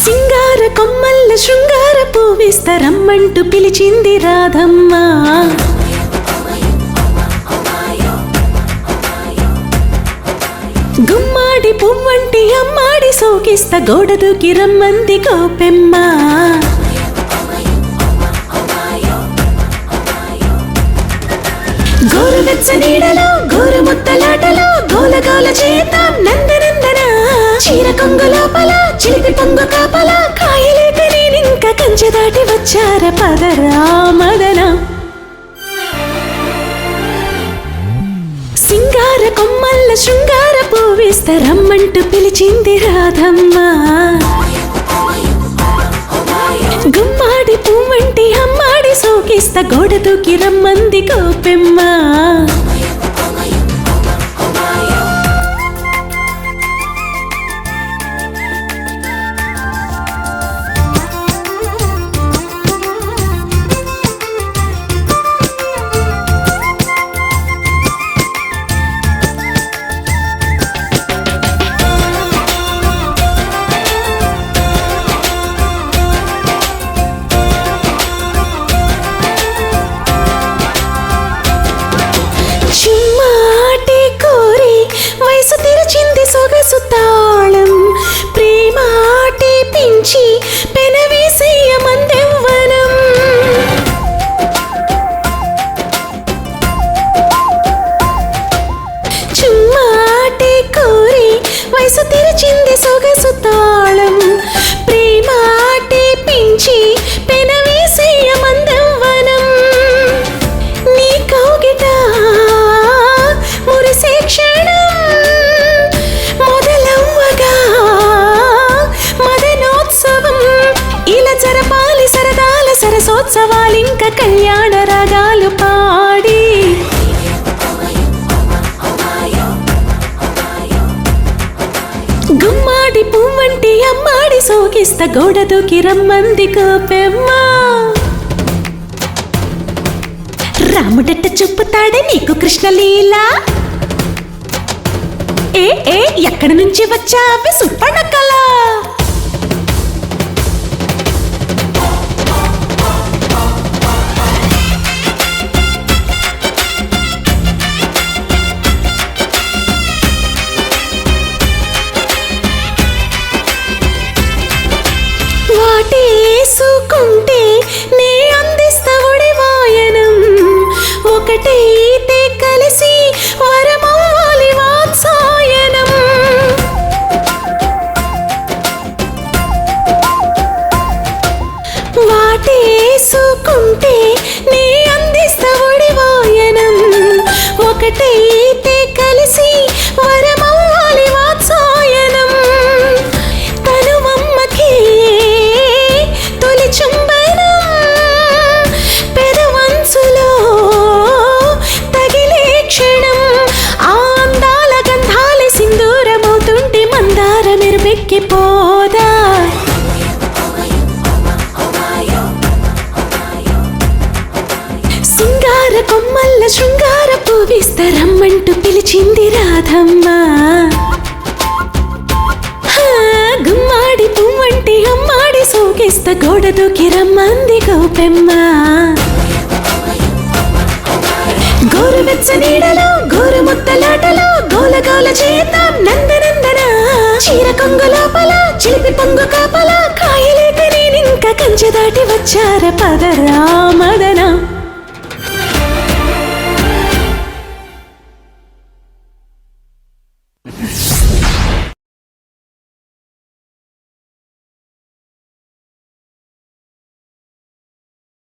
సింగార కొమ్మల్ల శృంగార పూవిస్తరమ్మంటూ పిలిచింది రాధమ్మ. గుమ్మాడి పువ్వంటి అమ్మాడి సోకిస్త గోడ దూకి రమ్మంది గోపెమ్మ. గోరువెచ్చ నీడలో గోరు ముద్దలాటలో గోలగోల చేద్దాం నందనందన. చీర కొంగు లోపల చిలిపి పొంగు కాపల కాయలేక నేనింక కంచె దాటి వచ్చార పదరా మదన. సింగార కొమ్మల్ల శృంగార పూవిస్తరమ్మంటూ పిలిచింది రాధమ్మ. గుమ్మాడి పువ్వంటి అమ్మాడి సోకిస్త గోడ దూకి రమ్మంది గోపెమ్మ. చుమ్మాటి కోరి వయసు తెరిచింది సొగసు తాళం. ప్రేమాటి పించి పెనవేసేయ మందెవ్వనం. చుమ్మాటి కోరి వయసు తెరిచింది సొగసు తాళం. ప్రేమాటి పించి పెనవేసేయ మందెవ్వనం. నీ కౌగిట మురిసే క్షణం మొదలవ్వగా మదనోత్సవం. ఇలా జరపాలి సరదాల సరసోత్సవాలింక కళ్యాణ రాగాలు పాడి. గుమ్మాడి పువ్వంటి అమ్మాడి సోకిస్త గోడ దూకి రమ్మంది గోపెమ్మ. రాముడట్ట చూపుతాడే నీకు కృష్ణలీలా. ఏ ఏ ఎక్కడి నుంచి వచ్చావి సుప్పనకల. వాటేసుకుంటే నే అందిస్తా ఒడి వాయనం. ఒకటైతే కలిసి వరమవ్వాలి వాత్సాయనం. వాటేసుకుంటే నే అందిస్తా ఒడి వాయనం. ఒకటైతే కలిసి వరమవ్వాలి వాత్సాయనం. తనువమ్మకే తొలి చుంబనం. పెదవంచులో తగిలే క్షణం. ఆ అందాల గంధాలి సింధూరమవుతుంటే మందార మెరుపెక్కిపోదా. సింగార కొమ్మల్ల శృంగార పూవిస్తరమ్మంటూ పిలిచింది రాధమ్మ. గుమ్మాడి పువ్వంటి అమ్మాడి సోకిస్త గోడ దూకి రమ్మంది గోపెమ్మ. గోరువెచ్చ నీడలో గోరు ముద్దలాటలో గోలగోల చేద్దాం నందనందన. చీర కొంగు లోపల చిలిపి పొంగు కాపల కాయలేక నేనింక కంచె దాటి వచ్చార పదరా మదన.